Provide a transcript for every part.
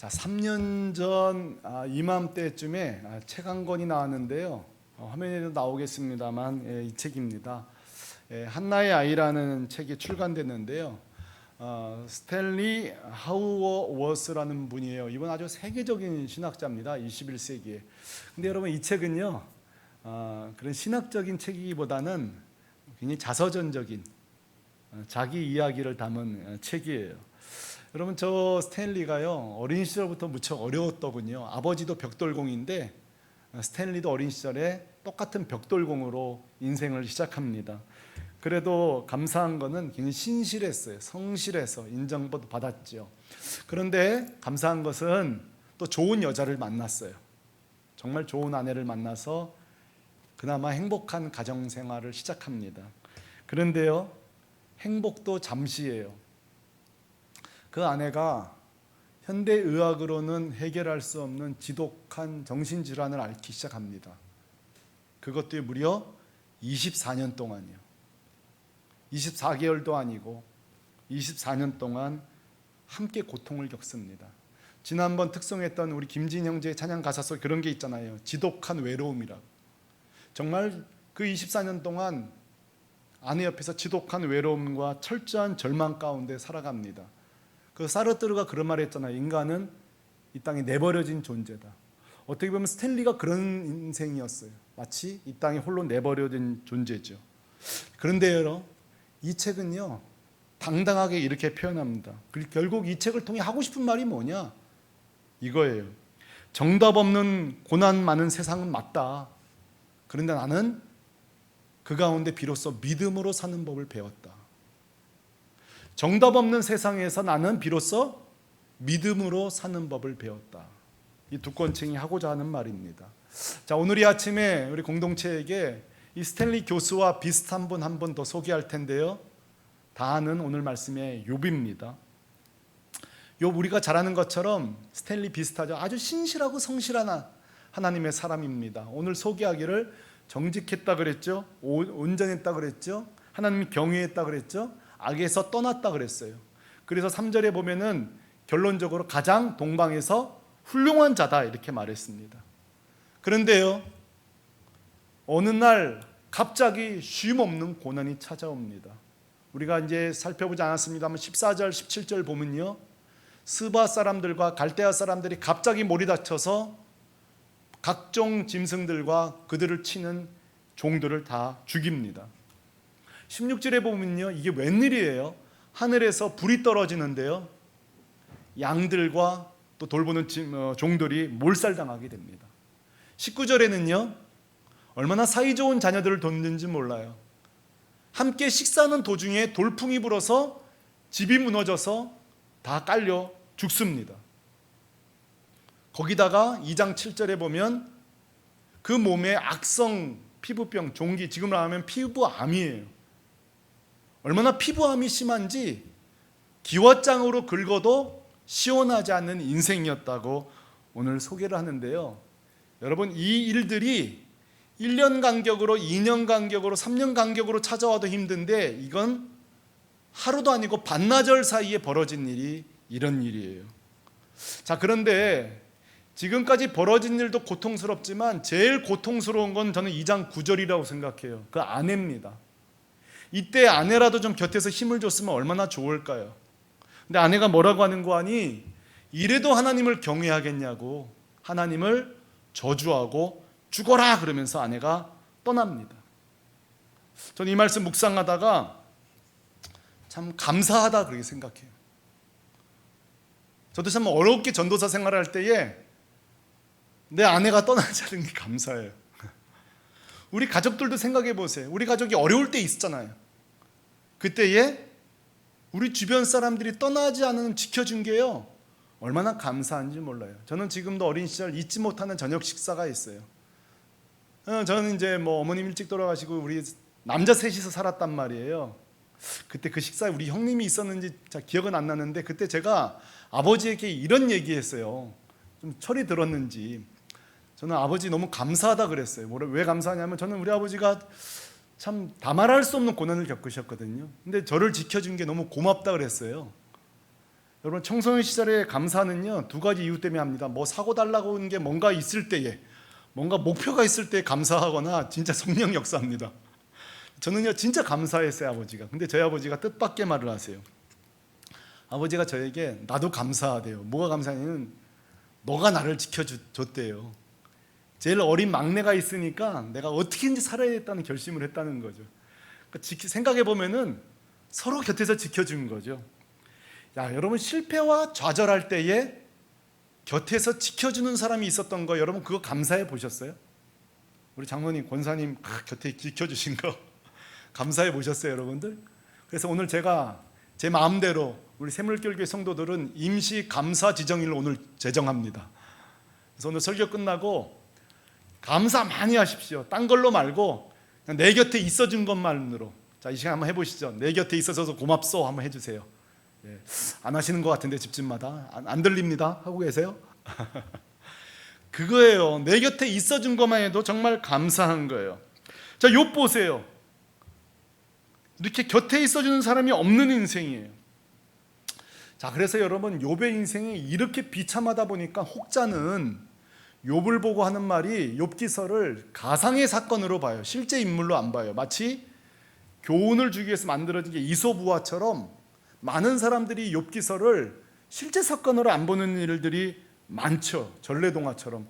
자, 3년 전 이맘때쯤에 책 한 권이 나왔는데요. 화면에도 나오겠습니다만 이 책입니다. 한나의 아이라는 책이 출간됐는데요. 스탠리 하우어워스라는 분이에요. 이분 아주 세계적인 신학자입니다. 21세기에. 근데 여러분 이 책은요, 그런 신학적인 책이기보다는 굉장히 자서전적인 자기 이야기를 담은 책이에요. 여러분 저 스탠리가요, 어린 시절부터 무척 어려웠더군요. 아버지도 벽돌공인데 스탠리도 어린 시절에 똑같은 벽돌공으로 인생을 시작합니다. 그래도 감사한 거는 굉장히 신실했어요. 성실해서 인정도 받았죠. 그런데 감사한 것은 또 좋은 여자를 만났어요. 정말 좋은 아내를 만나서 그나마 행복한 가정생활을 시작합니다. 그런데요, 행복도 잠시예요. 그 아내가 현대의학으로는 해결할 수 없는 지독한 정신질환을 앓기 시작합니다. 그것도 무려 24년 동안이요. 24개월도 아니고 24년 동안 함께 고통을 겪습니다. 지난번 특송했던 우리 김진 형제의 찬양 가사 속에 그런 게 있잖아요. 지독한 외로움이라고. 정말 그 24년 동안 아내 옆에서 지독한 외로움과 철저한 절망 가운데 살아갑니다. 그 사르트르가 그런 말을 했잖아요. 인간은 이 땅에 내버려진 존재다. 어떻게 보면 스탠리가 그런 인생이었어요. 마치 이 땅에 홀로 내버려진 존재죠. 그런데요, 이 책은요, 당당하게 이렇게 표현합니다. 그리고 결국 이 책을 통해 하고 싶은 말이 뭐냐? 이거예요. 정답 없는 고난 많은 세상은 맞다. 그런데 나는 그 가운데 비로소 믿음으로 사는 법을 배웠다. 정답 없는 세상에서 나는 비로소 믿음으로 사는 법을 배웠다. 이 두 권책이 하고자 하는 말입니다. 자, 오늘 이 아침에 우리 공동체에게 이 스탠리 교수와 비슷한 분 한 분 더 소개할 텐데요. 다 아는 오늘 말씀의 욥입니다. 욥, 우리가 잘 아는 것처럼 스탠리 비슷하죠. 아주 신실하고 성실한 하나님의 사람입니다. 오늘 소개하기를 정직했다 그랬죠. 온전했다 그랬죠. 하나님이 경외했다 그랬죠. 악에서 떠났다 그랬어요. 그래서 3절에 보면은 결론적으로 가장 동방에서 훌륭한 자다 이렇게 말했습니다. 그런데요, 어느 날 갑자기 쉼없는 고난이 찾아옵니다. 우리가 이제 살펴보지 않았습니다만 14절 17절 보면요, 스바 사람들과 갈대아 사람들이 갑자기 몰이 닥쳐서 각종 짐승들과 그들을 치는 종들을 다 죽입니다. 16절에 보면요, 이게 웬일이에요? 하늘에서 불이 떨어지는데요, 양들과 또 돌보는 종들이 몰살당하게 됩니다. 19절에는요, 얼마나 사이좋은 자녀들을 돕는지 몰라요. 함께 식사하는 도중에 돌풍이 불어서 집이 무너져서 다 깔려 죽습니다. 거기다가 2장 7절에 보면 그 몸에 악성 피부병, 종기, 지금으로 하면 피부암이에요. 얼마나 피부암이 심한지 기왓장으로 긁어도 시원하지 않는 인생이었다고 오늘 소개를 하는데요. 여러분, 이 일들이 1년 간격으로, 2년 간격으로, 3년 간격으로 찾아와도 힘든데 이건 하루도 아니고 반나절 사이에 벌어진 일이 이런 일이에요. 자, 그런데 지금까지 벌어진 일도 고통스럽지만 제일 고통스러운 건 저는 2장 9절이라고 생각해요. 그 아내입니다. 이때 아내라도 좀 곁에서 힘을 줬으면 얼마나 좋을까요? 근데 아내가 뭐라고 하는 거 아니? 이래도 하나님을 경외하겠냐고 하나님을 저주하고 죽어라 그러면서 아내가 떠납니다. 저는 이 말씀 묵상하다가 참 감사하다 그렇게 생각해요. 저도 참 어렵게 전도사 생활을 할 때에 내 아내가 떠나지 않은 게 감사해요. 우리 가족들도 생각해 보세요. 우리 가족이 어려울 때 있었잖아요. 그때에 우리 주변 사람들이 떠나지 않은 지켜준 게요, 얼마나 감사한지 몰라요. 저는 지금도 어린 시절 잊지 못하는 저녁 식사가 있어요. 저는 이제 어머님 일찍 돌아가시고 우리 남자 셋이서 살았단 말이에요. 그때 그 식사에 우리 형님이 있었는지 잘 기억은 안 나는데 그때 제가 아버지에게 이런 얘기했어요. 좀 철이 들었는지. 저는 아버지 너무 감사하다 그랬어요. 왜 감사하냐면 저는 우리 아버지가 참 다 말할 수 없는 고난을 겪으셨거든요. 근데 저를 지켜준 게 너무 고맙다 그랬어요. 여러분 청소년 시절에 감사는요 두 가지 이유 때문에 합니다. 뭐 사고 달라고 하는 게 뭔가 있을 때에, 뭔가 목표가 있을 때 감사하거나 진짜 성령 역사합니다. 저는요 진짜 감사했어요 아버지가. 근데 저희 아버지가 뜻밖의 말을 하세요. 아버지가 저에게 나도 감사하대요. 뭐가 감사하냐면 너가 나를 지켜줬대요. 제일 어린 막내가 있으니까 내가 어떻게든지 살아야겠다는 결심을 했다는 거죠. 그러니까 생각해보면은 서로 곁에서 지켜준 거죠. 야, 여러분 실패와 좌절할 때에 곁에서 지켜주는 사람이 있었던 거 여러분 그거 감사해 보셨어요? 우리 장로님, 권사님 곁에 지켜주신 거 감사해 보셨어요 여러분들? 그래서 오늘 제가 제 마음대로 우리 샘물교회 성도들은 임시 감사 지정일을 오늘 제정합니다. 그래서 오늘 설교 끝나고 감사 많이 하십시오. 딴 걸로 말고 그냥 내 곁에 있어준 것만으로. 자, 이 시간 한번 해보시죠. 내 곁에 있어줘서 고맙소 한번 해주세요. 예. 안 하시는 것 같은데 집집마다 안 들립니다 하고 계세요? 그거예요. 내 곁에 있어준 것만 해도 정말 감사한 거예요. 자, 욥 보세요. 이렇게 곁에 있어주는 사람이 없는 인생이에요. 자, 그래서 여러분 욥의 인생이 이렇게 비참하다 보니까 혹자는 욥을 보고 하는 말이 욥기서를 가상의 사건으로 봐요. 실제 인물로 안 봐요. 마치 교훈을 주기 위해서 만들어진 게 이솝우화처럼 많은 사람들이 욥기서를 실제 사건으로 안 보는 일들이 많죠. 전래동화처럼.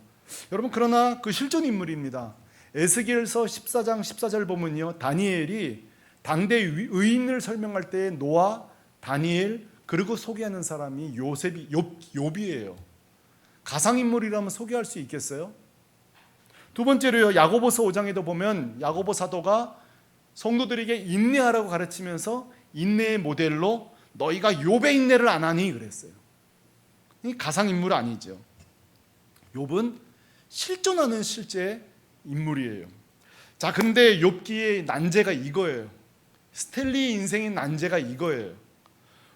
여러분 그러나 그 실존 인물입니다. 에스겔서 14장 14절 보면요, 다니엘이 당대 의인을 설명할 때 노아, 다니엘 그리고 소개하는 사람이 욥이에요. 가상인물이라면 소개할 수 있겠어요? 두 번째로요, 야고보서 5장에도 보면 야고보 사도가 성도들에게 인내하라고 가르치면서 인내의 모델로 너희가 욥의 인내를 안 하니 그랬어요. 이 가상인물 아니죠. 욥은 실존하는 실제 인물이에요. 자, 근데 욥기의 난제가 이거예요. 스텔리 인생의 난제가 이거예요.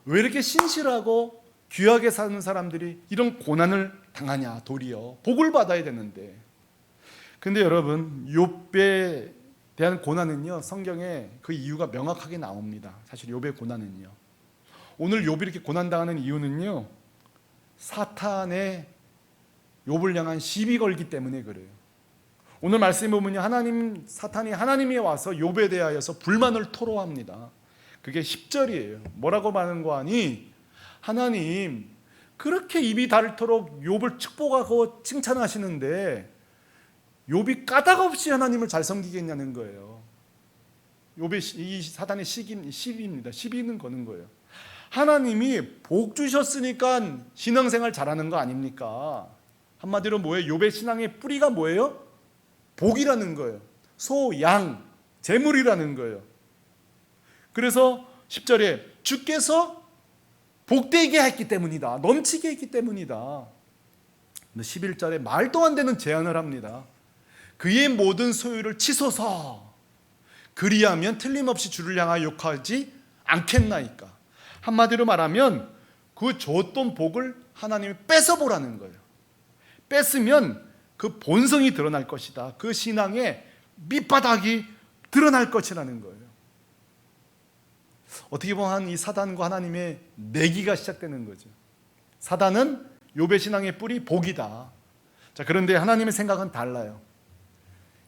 왜 이렇게 신실하고 귀하게 사는 사람들이 이런 고난을 당하냐, 도리어 복을 받아야 되는데. 근데 여러분 욥에 대한 고난은요 성경에 그 이유가 명확하게 나옵니다. 사실 욥의 고난은요, 오늘 욥이 이렇게 고난당하는 이유는요 사탄의 욥을 향한 시비 걸기 때문에 그래요. 오늘 말씀에 보면요, 사탄이 하나님이 와서 욥에 대하여서 불만을 토로합니다. 그게 10절이에요. 뭐라고 말하는 거 아니? 하나님 그렇게 입이 닳도록 욥을 축복하고 칭찬하시는데 욥이 까닭 없이 하나님을 잘 섬기겠냐는 거예요. 욥의 이 사단의 시비입니다. 시비는 거는 거예요. 하나님이 복 주셨으니까 신앙생활 잘하는 거 아닙니까? 한마디로 뭐예요? 욥의 신앙의 뿌리가 뭐예요? 복이라는 거예요. 소, 양, 재물이라는 거예요. 그래서 10절에 주께서 복되게 했기 때문이다. 넘치게 했기 때문이다. 11절에 말도 안 되는 제안을 합니다. 그의 모든 소유를 치소서. 그리하면 틀림없이 주를 향하여 욕하지 않겠나이까. 한마디로 말하면 그 줬던 복을 하나님이 뺏어보라는 거예요. 뺏으면 그 본성이 드러날 것이다. 그 신앙의 밑바닥이 드러날 것이라는 거예요. 어떻게 보면 이 사단과 하나님의 내기가 시작되는 거죠. 사단은 욥의 신앙의 뿌리 복이다. 자, 그런데 하나님의 생각은 달라요.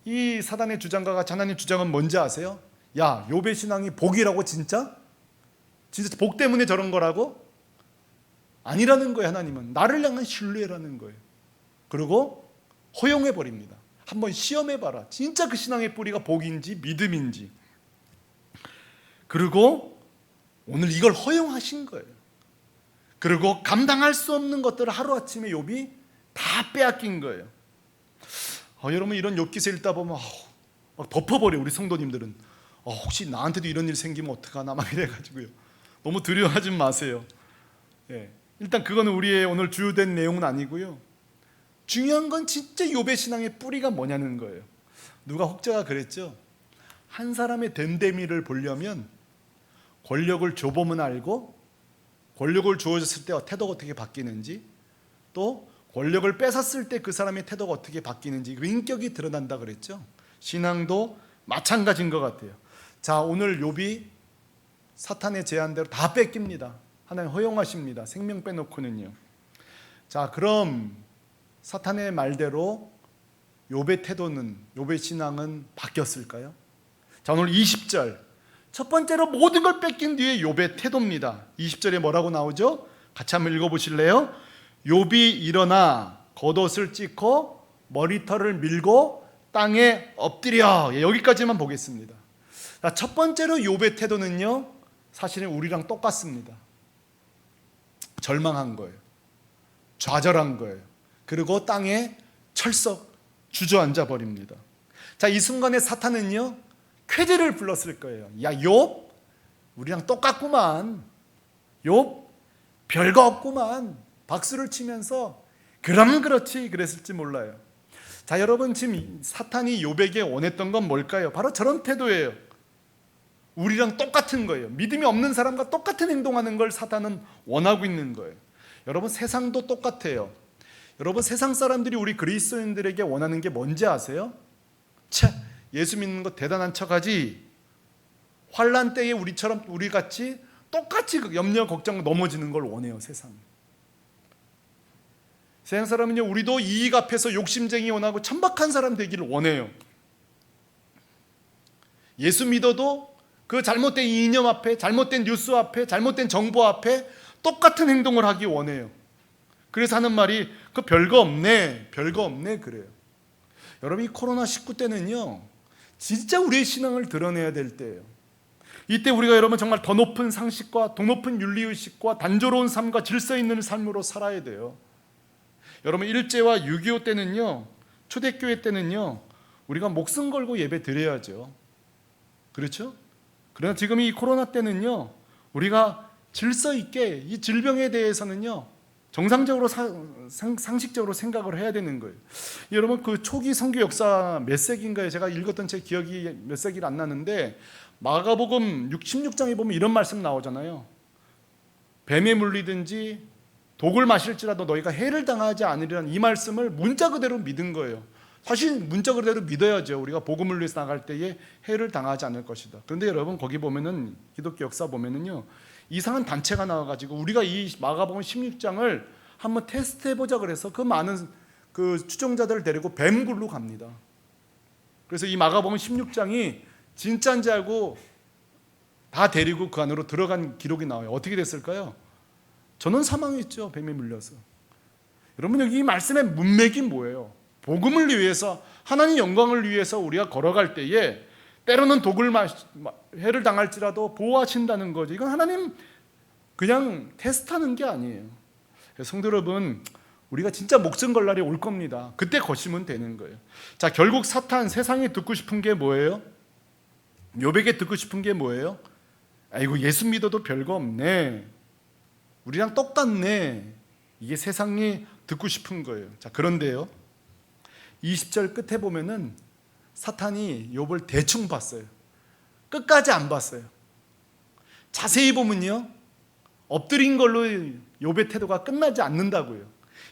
이 사단의 주장과 같이 하나님의 주장은 뭔지 아세요? 야, 욥의 신앙이 복이라고 진짜? 진짜 복 때문에 저런 거라고? 아니라는 거예요. 하나님은 나를 향한 신뢰라는 거예요. 그리고 허용해 버립니다. 한번 시험해 봐라. 진짜 그 신앙의 뿌리가 복인지 믿음인지. 그리고 오늘 이걸 허용하신 거예요. 그리고 감당할 수 없는 것들을 하루아침에 욥이 다 빼앗긴 거예요. 여러분 이런 욥기서 읽다 보면 막 덮어버려. 우리 성도님들은 혹시 나한테도 이런 일 생기면 어떡하나 막 이래가지고요. 너무 두려워하지 마세요. 예. 일단 그거는 우리의 오늘 주요된 내용은 아니고요. 중요한 건 진짜 욥의 신앙의 뿌리가 뭐냐는 거예요. 누가 혹자가 그랬죠. 한 사람의 됨됨이를 보려면 권력을 줘보면 알고, 권력을 주어졌을 때 태도가 어떻게 바뀌는지, 또 권력을 뺏었을 때 그 사람의 태도가 어떻게 바뀌는지, 그 인격이 드러난다 그랬죠. 신앙도 마찬가지인 것 같아요. 자, 오늘 욥이 사탄의 제안대로 다 뺏깁니다. 하나님 허용하십니다. 생명 빼놓고는요. 자, 그럼 사탄의 말대로 욥의 태도는, 욥의 신앙은 바뀌었을까요? 자, 오늘 20절 첫 번째로 모든 걸 뺏긴 뒤에 욥의 태도입니다. 20절에 뭐라고 나오죠? 같이 한번 읽어보실래요? 욥이 일어나 겉옷을 찢고 머리털을 밀고 땅에 엎드려. 여기까지만 보겠습니다. 자, 첫 번째로 욥의 태도는요, 사실은 우리랑 똑같습니다. 절망한 거예요. 좌절한 거예요. 그리고 땅에 철썩 주저앉아 버립니다. 자, 이 순간에 사탄은요, 쾌재를 불렀을 거예요. 야, 욥, 우리랑 똑같구만. 욥, 별거 없구만. 박수를 치면서 그럼 그렇지 그랬을지 몰라요. 자, 여러분, 지금 사탄이 욥에게 원했던 건 뭘까요? 바로 저런 태도예요. 우리랑 똑같은 거예요. 믿음이 없는 사람과 똑같은 행동하는 걸 사탄은 원하고 있는 거예요. 여러분, 세상도 똑같아요. 여러분, 세상 사람들이 우리 그리스도인들에게 원하는 게 뭔지 아세요? 차, 예수 믿는 거 대단한 척하지. 환난 때에 우리처럼 우리 같이 똑같이 염려 걱정 넘어지는 걸 원해요. 세상 사람은요, 우리도 이익 앞에서 욕심쟁이 원하고 천박한 사람 되기를 원해요. 예수 믿어도 그 잘못된 이념 앞에, 잘못된 뉴스 앞에, 잘못된 정보 앞에 똑같은 행동을 하기 원해요. 그래서 하는 말이 그 별거 없네 그래요. 여러분, 이 코로나19 때는요, 진짜 우리의 신앙을 드러내야 될 때예요. 이때 우리가 여러분 정말 더 높은 상식과 더 높은 윤리의식과 단조로운 삶과 질서 있는 삶으로 살아야 돼요. 여러분, 일제와 6.25 때는요, 초대교회 때는요, 우리가 목숨 걸고 예배 드려야죠. 그렇죠? 그러나 지금 이 코로나 때는요, 우리가 질서 있게 이 질병에 대해서는요, 정상적으로 상식적으로 생각을 해야 되는 거예요. 여러분, 그 초기 선교 역사 몇 세기인가요? 제가 읽었던 제 기억이 몇 세기를 안 나는데, 마가복음 16장에 보면 이런 말씀 나오잖아요. 뱀에 물리든지 독을 마실지라도 너희가 해를 당하지 않으리라는 이 말씀을 문자 그대로 믿은 거예요. 사실 문자 그대로 믿어야죠. 우리가 복음을 위해서 나갈 때에 해를 당하지 않을 것이다. 그런데 여러분, 거기 보면은 기독교 역사 보면은요, 이상한 단체가 나와가지고 우리가 이 마가복음 16장을 한번 테스트해보자 그래서 그 많은 그 추종자들을 데리고 뱀굴로 갑니다. 그래서 이 마가복음 16장이 진짜인지 알고 다 데리고 그 안으로 들어간 기록이 나와요. 어떻게 됐을까요? 저는 사망했죠. 뱀에 물려서. 여러분, 여기 이 말씀의 문맥이 뭐예요? 복음을 위해서, 하나님 영광을 위해서 우리가 걸어갈 때에 때로는 독을 해를 당할지라도 보호하신다는 거죠. 이건 하나님 그냥 테스트하는 게 아니에요. 성도 여러분, 우리가 진짜 목숨 걸 날이 올 겁니다. 그때 거시면 되는 거예요. 자, 결국 사탄, 세상이 듣고 싶은 게 뭐예요? 욥에게 듣고 싶은 게 뭐예요? 아이고, 예수 믿어도 별거 없네, 우리랑 똑같네. 이게 세상이 듣고 싶은 거예요. 자, 그런데요, 20절 끝에 보면은 사탄이 욥을 대충 봤어요. 끝까지 안 봤어요. 자세히 보면요, 엎드린 걸로 욥의 태도가 끝나지 않는다고요.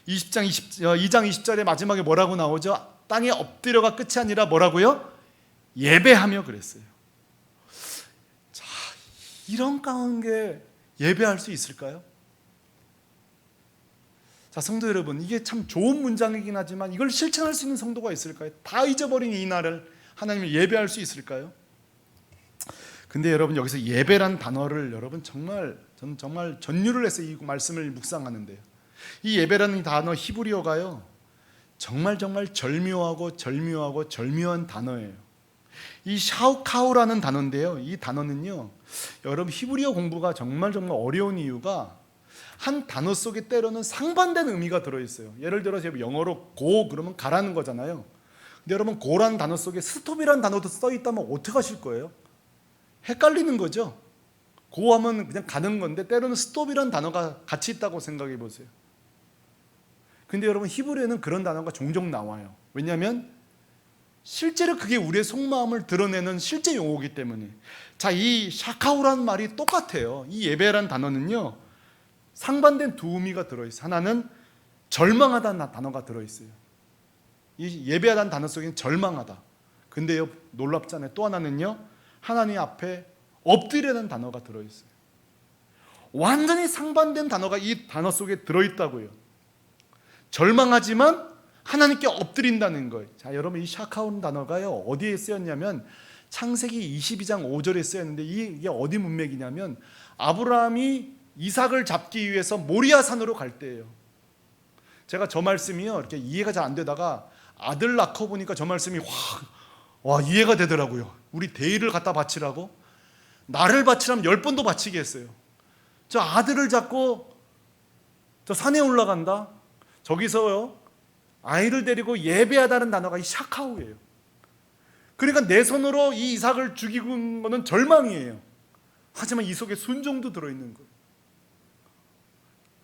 2장 20절에 마지막에 뭐라고 나오죠? 땅에 엎드려가 끝이 아니라 뭐라고요? 예배하며 그랬어요. 자, 이런 가운데 예배할 수 있을까요? 자, 성도 여러분, 이게 참 좋은 문장이긴 하지만 이걸 실천할 수 있는 성도가 있을까요? 다 잊어버린 이 날을 하나님을 예배할 수 있을까요? 근데 여러분, 여기서 예배란 단어를 여러분 저는 정말 전율을 해서 이 말씀을 묵상하는데요, 이 예배라는 단어 히브리어가요, 정말 절묘하고 절묘한 단어예요. 이 샤우카우라는 단어인데요, 이 단어는요, 여러분 히브리어 공부가 정말 어려운 이유가 한 단어 속에 때로는 상반된 의미가 들어있어요. 예를 들어서 영어로 고 그러면 가라는 거잖아요. 근데 여러분, 고라는 단어 속에 스톱이라는 단어도 써있다면 어떻게 하실 거예요? 헷갈리는 거죠. 고 하면 그냥 가는 건데 때로는 스톱이라는 단어가 같이 있다고 생각해 보세요. 근데 여러분, 히브리어는 그런 단어가 종종 나와요. 왜냐하면 실제로 그게 우리의 속마음을 드러내는 실제 용어이기 때문에. 자, 이 샤카우라는 말이 똑같아요. 이 예배라는 단어는요, 상반된 두 의미가 들어있어요. 하나는 절망하다는 단어가 들어있어요. 이 예배하다는 단어 속에는 절망하다. 근데요, 놀랍잖아요. 또 하나는요, 하나님 앞에 엎드리라는 단어가 들어있어요. 완전히 상반된 단어가 이 단어 속에 들어있다고요. 절망하지만 하나님께 엎드린다는 거예요. 자, 여러분 이 샤카오는 단어가요 어디에 쓰였냐면 창세기 22장 5절에 쓰였는데 이게 어디 문맥이냐면 아브라함이 이삭을 잡기 위해서 모리아 산으로 갈 때예요. 제가 저 말씀이요 이렇게 이해가 잘 안 되다가 아들 낳고 보니까 저 말씀이 와 이해가 되더라고요. 우리 대의를 갖다 바치라고? 나를 바치라면 10번도 바치게 했어요. 저 아들을 잡고 저 산에 올라간다? 저기서요 아이를 데리고 예배하다는 단어가 이 샤카오예요. 그러니까 내 손으로 이 이삭을 죽이는 것은 절망이에요. 하지만 이 속에 순종도 들어있는 거예요.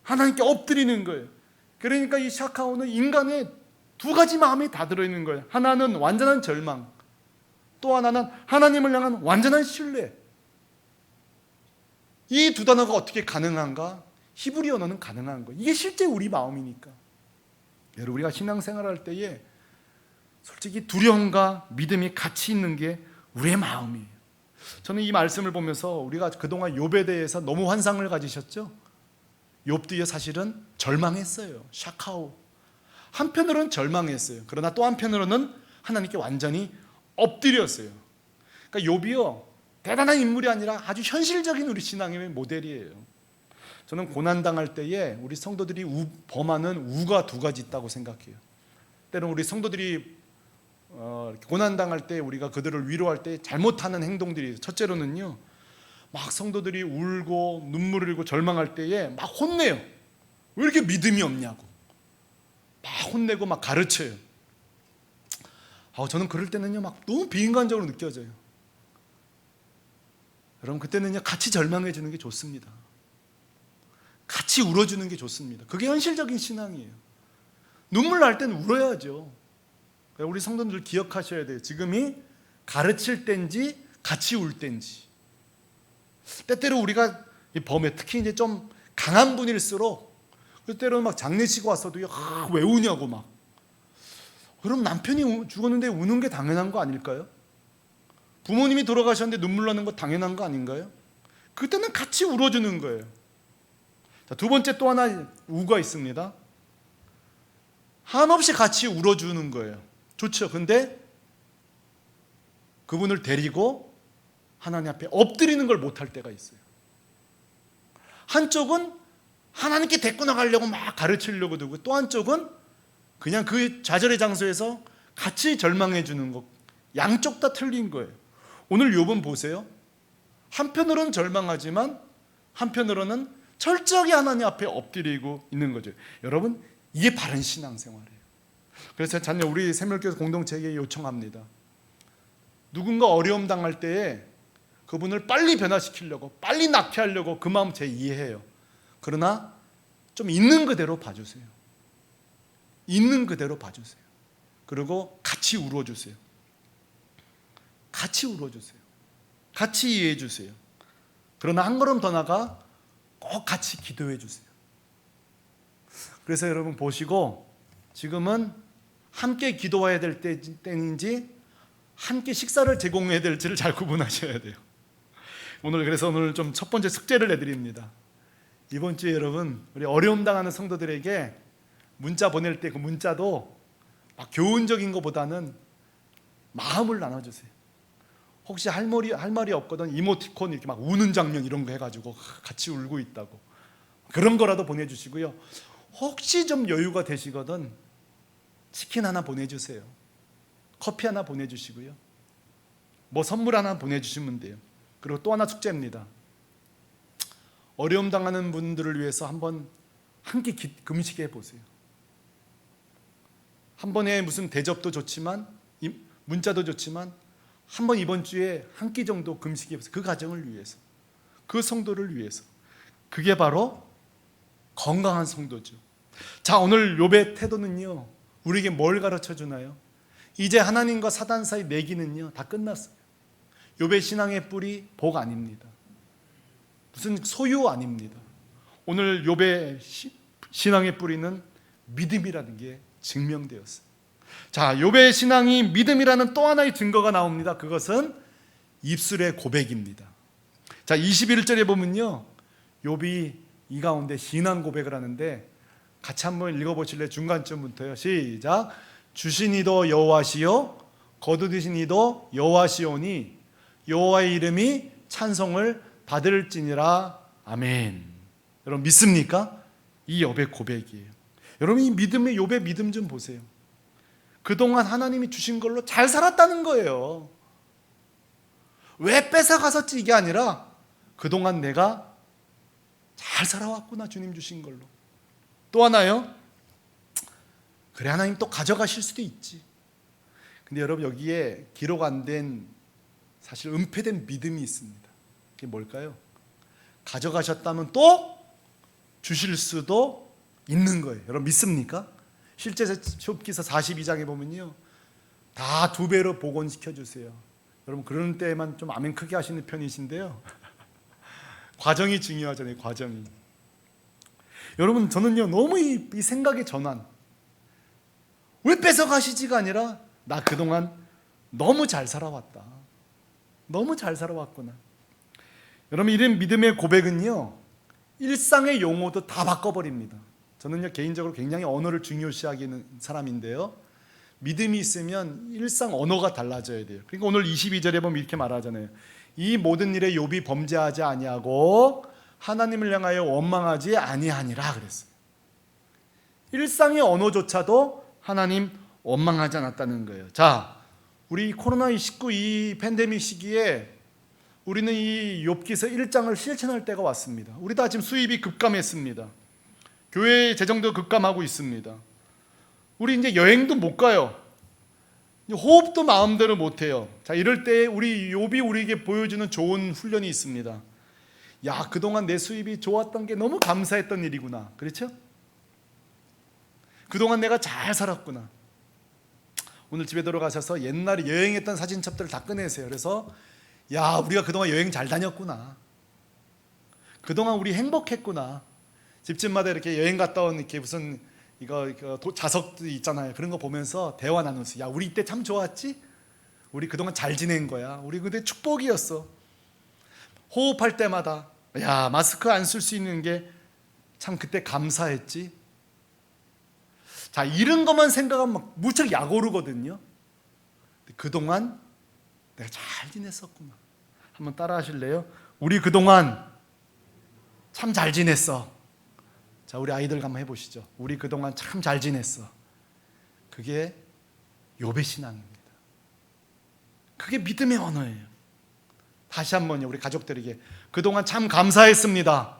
하나님께 엎드리는 거예요. 그러니까 이 샤카오는 인간의 두 가지 마음이 다 들어있는 거예요. 하나는 완전한 절망, 또 하나는 하나님을 향한 완전한 신뢰. 이 두 단어가 어떻게 가능한가? 히브리 언어는 가능한 거예요. 이게 실제 우리 마음이니까. 여러분 우리가 신앙생활할 때에 솔직히 두려움과 믿음이 같이 있는 게 우리의 마음이에요. 저는 이 말씀을 보면서 우리가 그동안 욥에 대해서 너무 환상을 가지셨죠? 욥도요 사실은 절망했어요. 샤카오. 한편으로는 절망했어요. 그러나 또 한편으로는 하나님께 완전히 엎드렸어요. 그러니까 욥이요 대단한 인물이 아니라 아주 현실적인 우리 신앙의 모델이에요. 저는 고난당할 때에 우리 성도들이 범하는 우가 두 가지 있다고 생각해요. 때로는 우리 성도들이 고난당할 때 우리가 그들을 위로할 때 잘못하는 행동들이 첫째로는요 막 성도들이 울고 눈물을 흘리고 절망할 때에 막 혼내요. 왜 이렇게 믿음이 없냐고 막 혼내고 막 가르쳐요. 저는 그럴 때는요 막 너무 비인간적으로 느껴져요. 여러분 그때는요 같이 절망해 주는 게 좋습니다. 같이 울어주는 게 좋습니다. 그게 현실적인 신앙이에요. 눈물 날 때는 울어야죠. 우리 성도들 기억하셔야 돼요. 지금이 가르칠 때인지 같이 울 때인지. 때때로 우리가 이 범에 특히 이제 좀 강한 분일수록 때로는 막 장례식 왔어도요 왜 우냐고 막. 그럼 남편이 죽었는데 우는 게 당연한 거 아닐까요? 부모님이 돌아가셨는데 눈물 나는 거 당연한 거 아닌가요? 그때는 같이 울어주는 거예요. 자, 두 번째 또 하나 우가 있습니다. 한없이 같이 울어주는 거예요. 좋죠. 근데 그분을 데리고 하나님 앞에 엎드리는 걸 못할 때가 있어요. 한쪽은 하나님께 데리고 나가려고 막 가르치려고 들고 또 한쪽은 그냥 그 좌절의 장소에서 같이 절망해 주는 것. 양쪽 다 틀린 거예요. 오늘 욥은 보세요. 한편으로는 절망하지만 한편으로는 철저하게 하나님 앞에 엎드리고 있는 거죠. 여러분 이게 바른 신앙생활이에요. 그래서 자녀 우리 새물교회 공동체에게 요청합니다. 누군가 어려움 당할 때에 그분을 빨리 변화시키려고 빨리 낫게 하려고 그 마음 제 이해해요. 그러나 좀 있는 그대로 봐주세요. 있는 그대로 봐주세요. 그리고 같이 울어주세요. 같이 울어주세요. 같이 이해해 주세요. 그러나 한 걸음 더 나가 꼭 같이 기도해 주세요. 그래서 여러분 보시고 지금은 함께 기도해야 될 때인지 함께 식사를 제공해야 될지를 잘 구분하셔야 돼요. 그래서 오늘 좀 첫 번째 숙제를 내드립니다. 이번 주에 여러분 우리 어려움 당하는 성도들에게 문자 보낼 때 그 문자도 막 교훈적인 것보다는 마음을 나눠주세요. 혹시 할 말이 없거든 이모티콘 이렇게 막 우는 장면 이런 거 해가지고 같이 울고 있다고 그런 거라도 보내주시고요. 혹시 좀 여유가 되시거든 치킨 하나 보내주세요. 커피 하나 보내주시고요. 뭐 선물 하나 보내주시면 돼요. 그리고 또 하나 숙제입니다. 어려움 당하는 분들을 위해서 한번 함께 금식해 보세요. 한 번에 무슨 대접도 좋지만 문자도 좋지만 한번 이번 주에 한 끼 정도 금식해 보세요. 그 가정을 위해서, 그 성도를 위해서. 그게 바로 건강한 성도죠. 자, 오늘 욥의 태도는요 우리에게 뭘 가르쳐 주나요? 이제 하나님과 사단 사이 내기는요 다 끝났어요. 욥의 신앙의 뿌리 복 아닙니다. 무슨 소유 아닙니다. 오늘 욥의 신앙의 뿌리는 믿음이라는 게 증명되었어요. 자, 욥의 신앙이 믿음이라는 또 하나의 증거가 나옵니다. 그것은 입술의 고백입니다. 자, 21절에 보면요 욥이 이 가운데 신앙 고백을 하는데 같이 한번 읽어보실래요? 중간쯤부터요. 시작. 주신 이도 여호와시요 거두신 이도 여호와시오니 여호와의 이름이 찬송을 받을지니라. 아멘. 여러분 믿습니까? 이 욥의 고백이에요. 여러분 이 믿음의 욥의 믿음 좀 보세요. 그동안 하나님이 주신 걸로 잘 살았다는 거예요. 왜 뺏어가서지 이게 아니라 그동안 내가 잘 살아왔구나, 주님 주신 걸로. 또 하나요? 그래 하나님 또 가져가실 수도 있지. 근데 여러분 여기에 기록 안 된 사실 은폐된 믿음이 있습니다. 그게 뭘까요? 가져가셨다면 또 주실 수도 있는 거예요. 여러분 믿습니까? 실제 욥기서 42장에 보면요, 다 2배로 복원시켜 주세요. 여러분 그런 때에만 좀 아멘 크게 하시는 편이신데요. 과정이 중요하잖아요. 과정이. 여러분 저는요 너무 이 생각의 전환, 왜 뺏어가시지가 아니라 나 그동안 너무 잘 살아왔다, 너무 잘 살아왔구나. 여러분 이런 믿음의 고백은요 일상의 용어도 다 바꿔버립니다. 저는요 개인적으로 굉장히 언어를 중요시하는 사람인데요, 믿음이 있으면 일상 언어가 달라져야 돼요. 그러니까 오늘 22절에 보면 이렇게 말하잖아요. 이 모든 일에 욥이 범죄하지 아니하고 하나님을 향하여 원망하지 아니하니라 그랬어요. 일상의 언어조차도 하나님 원망하지 않았다는 거예요. 자, 우리 코로나19 이 팬데믹 시기에 우리는 이 욥기서 1장을 실천할 때가 왔습니다. 우리 다 지금 수입이 급감했습니다. 교회 재정도 급감하고 있습니다. 우리 이제 여행도 못 가요. 호흡도 마음대로 못 해요. 자, 이럴 때 우리 욥이 우리에게 보여주는 좋은 훈련이 있습니다. 야, 그동안 내 수입이 좋았던 게 너무 감사했던 일이구나. 그렇죠? 그동안 내가 잘 살았구나. 오늘 집에 들어가셔서 옛날에 여행했던 사진첩들을 다 꺼내세요. 그래서 야, 우리가 그동안 여행 잘 다녔구나. 그동안 우리 행복했구나. 집집마다 이렇게 여행 갔다 온 이렇게 무슨 이거 자석도 있잖아요. 그런 거 보면서 대화 나누세요. 야, 우리 이때 참 좋았지? 우리 그동안 잘 지낸 거야. 우리 그때 축복이었어. 호흡할 때마다 야, 마스크 안 쓸 수 있는 게 참 그때 감사했지. 자, 이런 것만 생각하면 막 무척 약 오르거든요. 그동안 내가 잘 지냈었구나. 한번 따라 하실래요? 우리 그동안 참 잘 지냈어. 자, 우리 아이들 한번 해보시죠. 우리 그동안 참 잘 지냈어. 그게 욥의 신앙입니다. 그게 믿음의 언어예요. 다시 한번요, 우리 가족들에게 그동안 참 감사했습니다.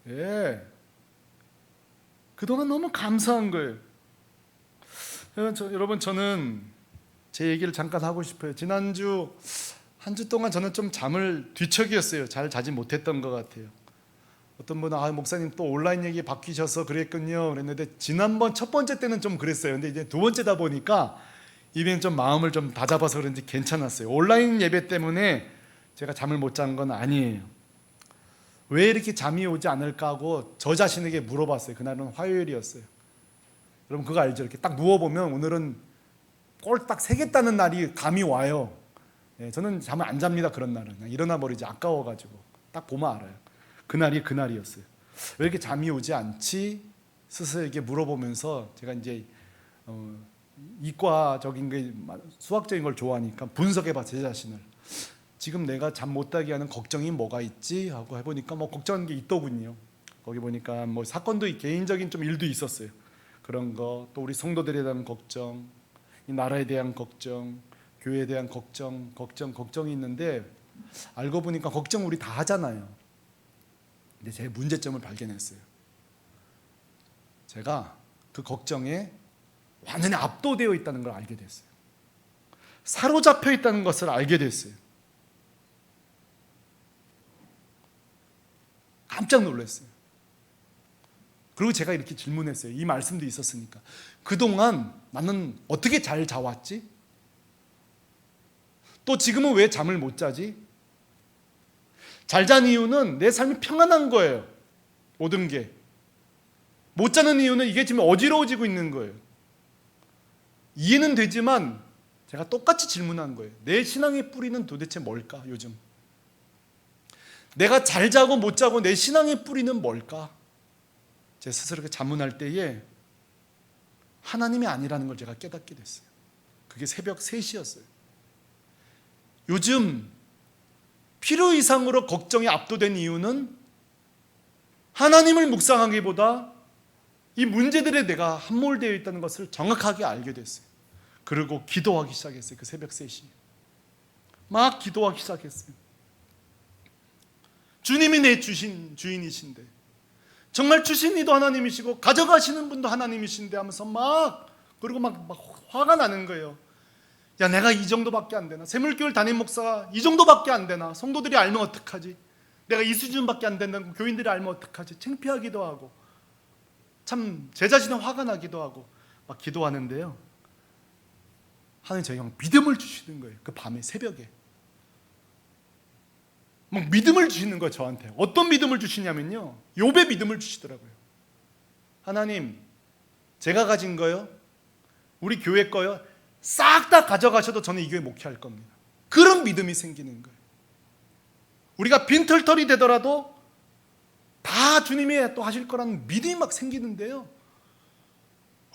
예, 그동안 너무 감사한 거예요. 여러분 저는 제 얘기를 잠깐 하고 싶어요. 지난주 한 주 동안 저는 좀 잠을 뒤척이었어요. 잘 자지 못했던 것 같아요. 어떤 분은 목사님 또 온라인 얘기 바뀌셔서 그랬군요 그랬는데, 지난번 첫 번째 때는 좀 그랬어요. 근데 이제 두 번째다 보니까 이번엔 좀 마음을 좀 다잡아서 그런지 괜찮았어요. 온라인 예배 때문에 제가 잠을 못 잔 건 아니에요. 왜 이렇게 잠이 오지 않을까 하고 저 자신에게 물어봤어요. 그날은 화요일이었어요. 여러분 그거 알죠? 이렇게 딱 누워보면 오늘은 꼴딱 새겠다는 날이 감이 와요. 예, 저는 잠을 안 잡니다. 그런 날은 그냥 일어나 버리지, 아까워가지고. 딱 보면 알아요. 그날이 그날이었어요. 왜 이렇게 잠이 오지 않지? 스스로에게 물어보면서 제가 이제 이과적인 게, 수학적인 걸 좋아하니까 분석해봐 제 자신을. 지금 내가 잠 못 자게 하는 걱정이 뭐가 있지? 하고 해보니까 뭐 걱정하는 게 있더군요. 거기 보니까 뭐 사건도, 개인적인 좀 일도 있었어요. 그런 거, 또 우리 성도들에 대한 걱정, 이 나라에 대한 걱정, 교회에 대한 걱정이 있는데, 알고 보니까 걱정 우리 다 하잖아요. 근데 제 문제점을 발견했어요. 제가 그 걱정에 완전히 압도되어 있다는 걸 알게 됐어요. 사로잡혀 있다는 것을 알게 됐어요. 깜짝 놀랐어요. 그리고 제가 이렇게 질문했어요. 이 말씀도 있었으니까. 그동안 나는 어떻게 잘 자왔지? 또 지금은 왜 잠을 못 자지? 잘 잔 이유는 내 삶이 평안한 거예요. 모든 게. 못 자는 이유는 이게 지금 어지러워지고 있는 거예요. 이해는 되지만 제가 똑같이 질문한 거예요. 내 신앙의 뿌리는 도대체 뭘까 요즘? 내가 잘 자고 못 자고 내 신앙의 뿌리는 뭘까? 제 스스로에게 자문할 때에 하나님이 아니라는 걸 제가 깨닫게 됐어요. 그게 새벽 3시였어요. 요즘 필요 이상으로 걱정이 압도된 이유는 하나님을 묵상하기보다 이 문제들에 내가 함몰되어 있다는 것을 정확하게 알게 됐어요. 그리고 기도하기 시작했어요. 그 새벽 3시 막 기도하기 시작했어요. 주님이 내 주인이신데, 정말 주신 이도 하나님이시고 가져가시는 분도 하나님이신데 하면서 그리고 막 화가 나는 거예요. 야, 내가 이 정도밖에 안 되나? 새물교회 담임 목사가 이 정도밖에 안 되나? 성도들이 알면 어떡하지? 내가 이 수준밖에 안 된다는 거 교인들이 알면 어떡하지? 창피하기도 하고 참 제 자신은 화가 나기도 하고 막 기도하는데요, 하나님 저에게 믿음을 주시는 거예요. 그 밤에 새벽에 막 믿음을 주시는 거예요. 저한테 어떤 믿음을 주시냐면요, 욥의 믿음을 주시더라고요. 하나님, 제가 가진 거요, 우리 교회 거요, 싹 다 가져가셔도 저는 이 교회 목회할 겁니다. 그런 믿음이 생기는 거예요. 우리가 빈털털이 되더라도 다 주님이 또 하실 거라는 믿음이 막 생기는데요,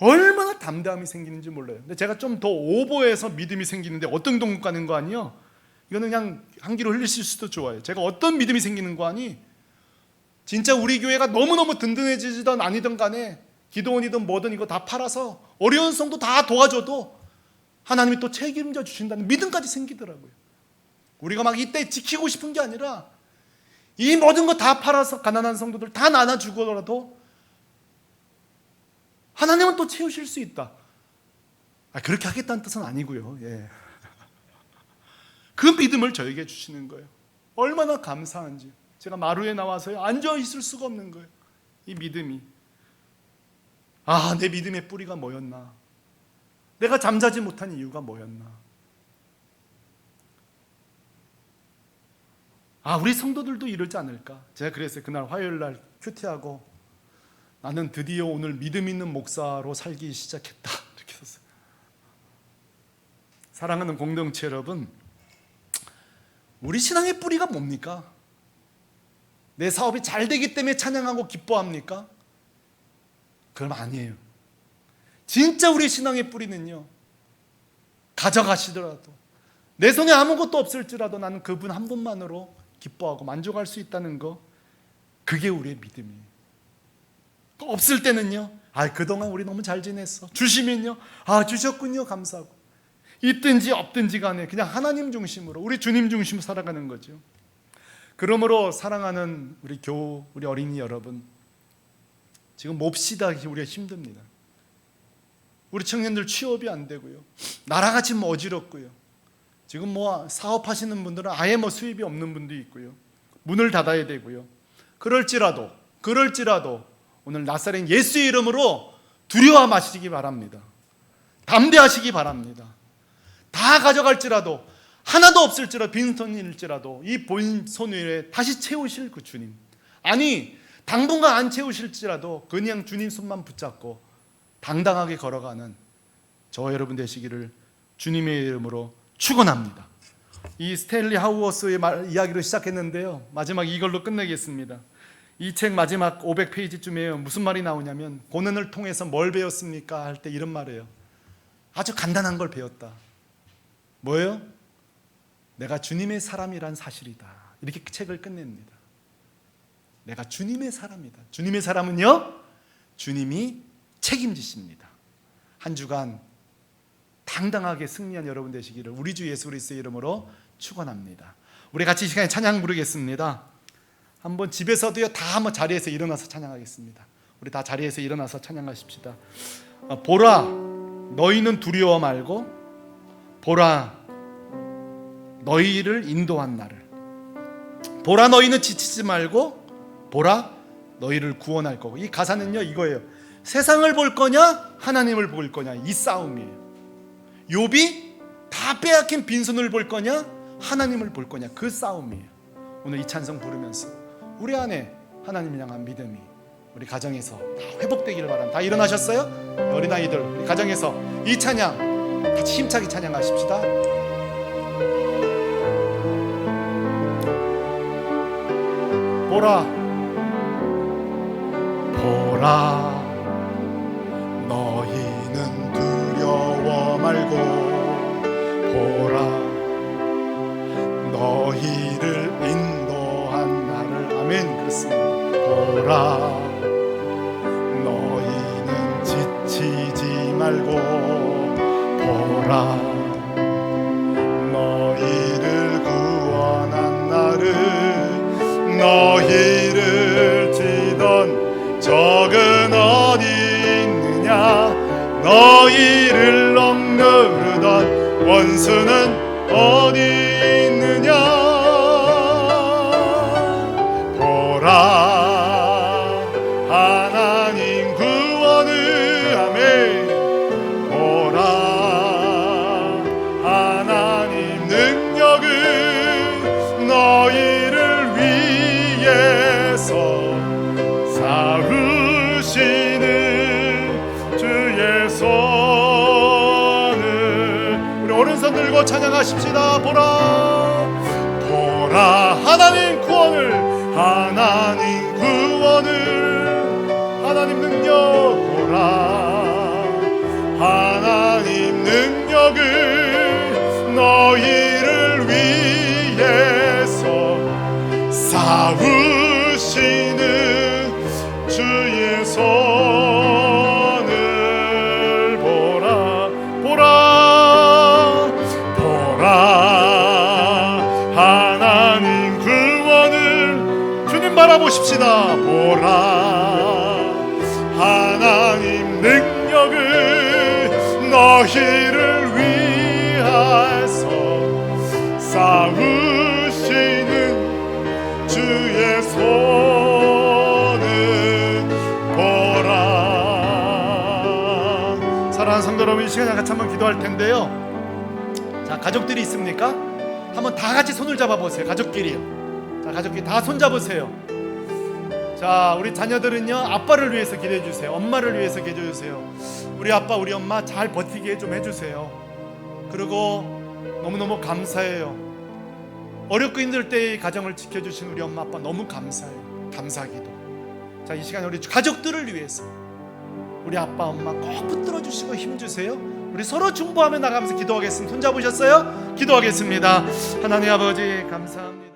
얼마나 담대함이 생기는지 몰라요. 근데 제가 좀 더 오버해서 믿음이 생기는데 어떤 동국 가는 거 아니요? 이거는 그냥 한기로 흘리실 수도 좋아요. 제가 어떤 믿음이 생기는 거 아니? 진짜 우리 교회가 너무너무 든든해지든 아니든 간에 기도원이든 뭐든 이거 다 팔아서 어려운 성도 다 도와줘도 하나님이 또 책임져 주신다는 믿음까지 생기더라고요. 우리가 막 이때 지키고 싶은 게 아니라 이 모든 거 다 팔아서 가난한 성도들 다 나눠주고라도 하나님은 또 채우실 수 있다. 그렇게 하겠다는 뜻은 아니고요. 예. 그 믿음을 저에게 주시는 거예요. 얼마나 감사한지. 제가 마루에 나와서 앉아 있을 수가 없는 거예요. 이 믿음이. 내 믿음의 뿌리가 뭐였나? 내가 잠자지 못한 이유가 뭐였나? 우리 성도들도 이러지 않을까? 제가 그랬어요. 그날 화요일 날 큐티하고 나는 드디어 오늘 믿음 있는 목사로 살기 시작했다, 이렇게 썼어요. 사랑하는 공동체 여러분, 우리 신앙의 뿌리가 뭡니까? 내 사업이 잘 되기 때문에 찬양하고 기뻐합니까? 그럼 아니에요. 진짜 우리 신앙의 뿌리는요, 가져가시더라도 내 손에 아무것도 없을지라도 나는 그분 한 분만으로 기뻐하고 만족할 수 있다는 거, 그게 우리의 믿음이에요. 없을 때는요, 그동안 우리 너무 잘 지냈어. 주시면요, 주셨군요, 감사하고. 있든지 없든지 간에 그냥 하나님 중심으로, 우리 주님 중심으로 살아가는 거죠. 그러므로 사랑하는 우리 어린이 여러분, 지금 몹시다 우리가 힘듭니다. 우리 청년들 취업이 안 되고요, 나라가 지금 어지럽고요, 지금 사업하시는 분들은 아예 수입이 없는 분도 있고요, 문을 닫아야 되고요. 그럴지라도 오늘 나사렛 예수의 이름으로 두려워 마시기 바랍니다. 담대하시기 바랍니다. 다 가져갈지라도, 하나도 없을지라도, 빈손일지라도 이 빈손 위에 다시 채우실 그 주님, 당분간 안 채우실지라도 그냥 주님 손만 붙잡고 당당하게 걸어가는 저 여러분 되시기를 주님의 이름으로 축원합니다. 이 스탠리 하우어스의 이야기로 시작했는데요, 마지막 이걸로 끝내겠습니다. 이 책 마지막 500페이지쯤에 무슨 말이 나오냐면, 고난을 통해서 뭘 배웠습니까? 할 때 이런 말이에요. 아주 간단한 걸 배웠다. 뭐예요? 내가 주님의 사람이란 사실이다. 이렇게 책을 끝냅니다. 내가 주님의 사람이다. 주님의 사람은요, 주님이 책임지십니다. 한 주간 당당하게 승리한 여러분 되시기를 우리 주 예수 그리스도의 이름으로 축원합니다. 우리 같이 이 시간에 찬양 부르겠습니다. 한번 집에서도요, 다 한번 자리에서 일어나서 찬양하겠습니다. 우리 다 자리에서 일어나서 찬양하십시다. 보라, 너희는 두려워 말고, 보라, 너희를 인도한 나를. 보라, 너희는 지치지 말고, 보라, 너희를 구원할 거고. 이 가사는요, 이거예요. 세상을 볼 거냐, 하나님을 볼 거냐, 이 싸움이에요. 욥이 다 빼앗긴 빈손을 볼 거냐, 하나님을 볼 거냐, 그 싸움이에요. 오늘 이 찬송 부르면서 우리 안에 하나님을 향한 믿음이 우리 가정에서 다 회복되기를 바랍니다. 다 일어나셨어요? 어린아이들, 우리 가정에서 이 찬양 같이 힘차게 찬양하십시다. 보라 보라 너희는 두려워 말고 보라 너희를 인도한 나를 아멘 그렇습니다. 보라 너희는 지치지 말고 보라 너희를 구원한 나를 너희를 치던 적은 어디 있느냐 너희를 억누르던 원수는 어디 있느냐 보라 하나님 구원을 아멘 보라 하나님 능력을 너희를 위해서 싸우시는 주의 손을 우리 오른손 들고 찬양하십시다. 보라 보라 하나님 구원을 하나님 구원을 하나님 능력 보라 하나님 능력을 너희를 위해서 싸우시는 주의 손을 보라 보라 보라 하나님 구원을 주님 바라보십시다. 보라 하나님 능력을 너희를 위해서 싸우시는 주의 손을 보라. 사랑하는 성도 여러분, 이 시간에 같이 한번 기도할 텐데요. 자, 가족들이 있습니까? 한번 다 같이 손을 잡아보세요. 가족끼리요. 자, 가족끼리 다 손 잡으세요. 자, 우리 자녀들은요, 아빠를 위해서 기도해 주세요. 엄마를 위해서 기도해 주세요. 우리 아빠 우리 엄마 잘 버티게 좀 해주세요. 그리고 너무너무 감사해요. 어렵고 힘들 때의 가정을 지켜주신 우리 엄마 아빠 너무 감사해요. 감사기도. 자, 이 시간 우리 가족들을 위해서 우리 아빠 엄마 꼭 붙들어 주시고 힘주세요. 우리 서로 중보하며 나가면서 기도하겠습니다. 손 잡으셨어요? 기도하겠습니다. 하나님 아버지 감사합니다.